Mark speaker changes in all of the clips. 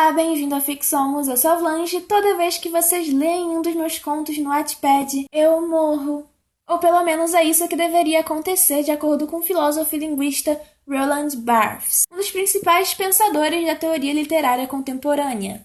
Speaker 1: Olá, bem-vindo a Fixomos, eu sou a Blanche. Toda vez que vocês leem um dos meus contos no Wattpad, eu morro. Ou pelo menos é isso que deveria acontecer, de acordo com o filósofo e linguista Roland Barthes, um dos principais pensadores da teoria literária contemporânea.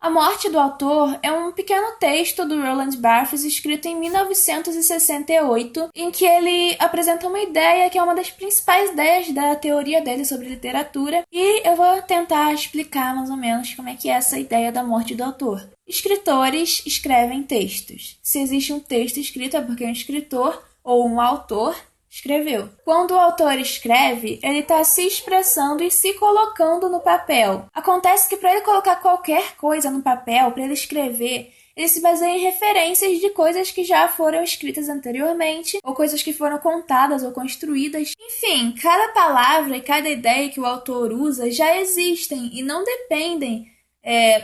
Speaker 1: A Morte do Autor é um pequeno texto do Roland Barthes escrito em 1968, em que ele apresenta uma ideia que é uma das principais ideias da teoria dele sobre literatura, e eu vou tentar explicar mais ou menos como é que é essa ideia da morte do autor. Escritores escrevem textos. Se existe um texto escrito é porque um escritor ou um autor escreveu. Quando o autor escreve, ele está se expressando e se colocando no papel. Acontece que para ele colocar qualquer coisa no papel, para ele escrever, ele se baseia em referências de coisas que já foram escritas anteriormente, ou coisas que foram contadas ou construídas. Enfim, cada palavra e cada ideia que o autor usa já existem e não dependem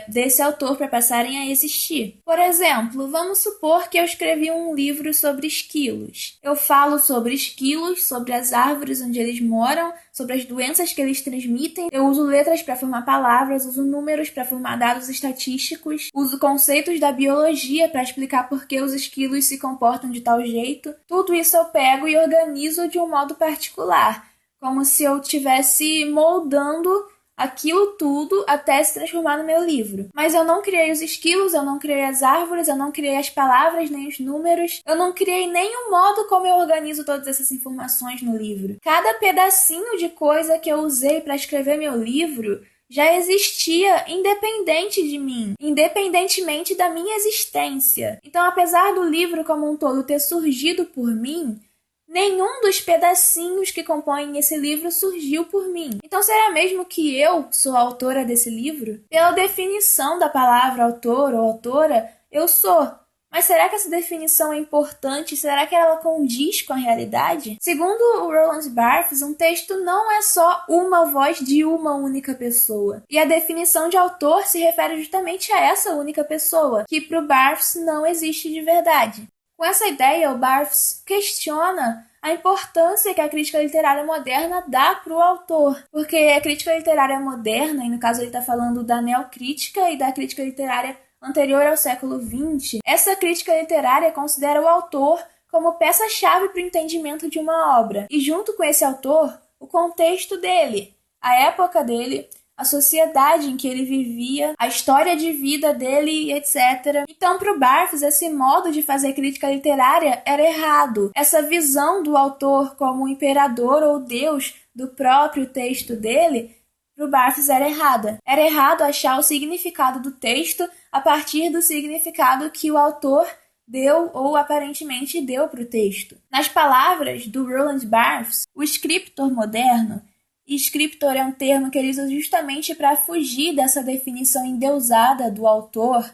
Speaker 1: desse autor para passarem a existir. Por exemplo, vamos supor que eu escrevi um livro sobre esquilos. Eu falo sobre esquilos, sobre as árvores onde eles moram, sobre as doenças que eles transmitem. Eu uso letras para formar palavras, uso números para formar dados estatísticos, uso conceitos da biologia para explicar por que os esquilos se comportam de tal jeito. Tudo isso eu pego e organizo de um modo particular, como se eu estivesse moldando aquilo tudo até se transformar no meu livro. Mas eu não criei os esquilos, eu não criei as árvores, eu não criei as palavras, nem os números. Eu não criei nem o modo como eu organizo todas essas informações no livro. Cada pedacinho de coisa que eu usei para escrever meu livro já existia independente de mim, independentemente da minha existência. Então, apesar do livro como um todo ter surgido por mim, nenhum dos pedacinhos que compõem esse livro surgiu por mim. Então, será mesmo que eu sou a autora desse livro? Pela definição da palavra autor ou autora, eu sou. Mas será que essa definição é importante? Será que ela condiz com a realidade? Segundo o Roland Barthes, um texto não é só uma voz de uma única pessoa. E a definição de autor se refere justamente a essa única pessoa, que para o Barthes não existe de verdade. Com essa ideia, o Barthes questiona a importância que a crítica literária moderna dá para o autor. Porque a crítica literária moderna, e no caso ele está falando da neocrítica e da crítica literária anterior ao século XX, essa crítica literária considera o autor como peça-chave para o entendimento de uma obra. E junto com esse autor, o contexto dele, a época dele, a sociedade em que ele vivia, a história de vida dele, etc. Então, para o Barthes, esse modo de fazer crítica literária era errado. Essa visão do autor como imperador ou deus do próprio texto dele, para o Barthes era errada. Era errado achar o significado do texto a partir do significado que o autor deu ou aparentemente deu para o texto. Nas palavras do Roland Barthes, o escritor moderno, e scriptor é um termo que ele usa justamente para fugir dessa definição endeusada do autor.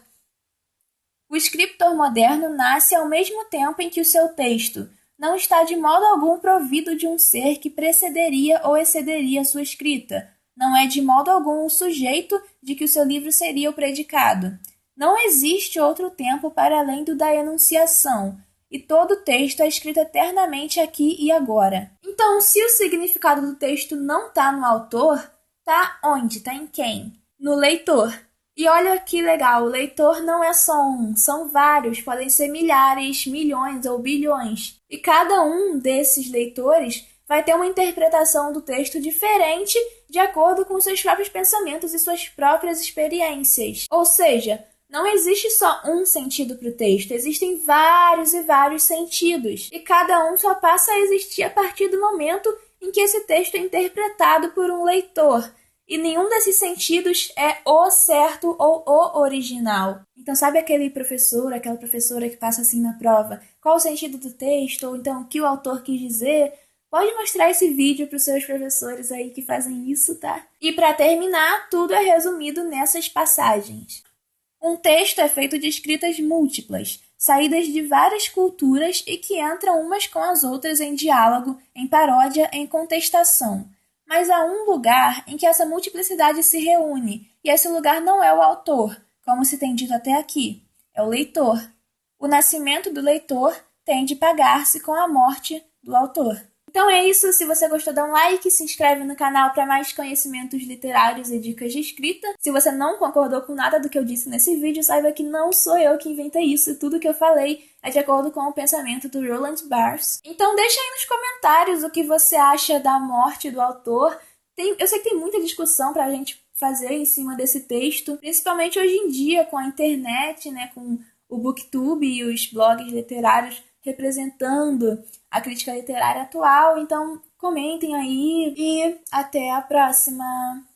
Speaker 1: O scriptor moderno nasce ao mesmo tempo em que o seu texto não está de modo algum provido de um ser que precederia ou excederia sua escrita. Não é de modo algum o sujeito de que o seu livro seria o predicado. Não existe outro tempo para além do da enunciação, e todo o texto é escrito eternamente aqui e agora. Então, se o significado do texto não está no autor, está onde? Está em quem? No leitor. E olha que legal, o leitor não é só um, são vários, podem ser milhares, milhões ou bilhões. E cada um desses leitores vai ter uma interpretação do texto diferente de acordo com seus próprios pensamentos e suas próprias experiências. Ou seja, não existe só um sentido para o texto, existem vários e vários sentidos, e cada um só passa a existir a partir do momento em que esse texto é interpretado por um leitor, e nenhum desses sentidos é o certo ou o original. Então, sabe aquele professor, aquela professora que passa assim na prova, qual o sentido do texto, ou então o que o autor quis dizer? Pode mostrar esse vídeo para os seus professores aí que fazem isso, tá? E para terminar, tudo é resumido nessas passagens. Um texto é feito de escritas múltiplas, saídas de várias culturas e que entram umas com as outras em diálogo, em paródia, em contestação. Mas há um lugar em que essa multiplicidade se reúne, e esse lugar não é o autor, como se tem dito até aqui, é o leitor. O nascimento do leitor tem de pagar-se com a morte do autor. Então é isso, se você gostou dá um like, se inscreve no canal para mais conhecimentos literários e dicas de escrita. Se você não concordou com nada do que eu disse nesse vídeo, saiba que não sou eu que inventei isso, tudo que eu falei é de acordo com o pensamento do Roland Barthes. Então deixa aí nos comentários o que você acha da morte do autor. Eu sei que tem muita discussão pra gente fazer em cima desse texto, principalmente hoje em dia com a internet, né, com o BookTube e os blogs literários representando a crítica literária atual. Então comentem aí e até a próxima!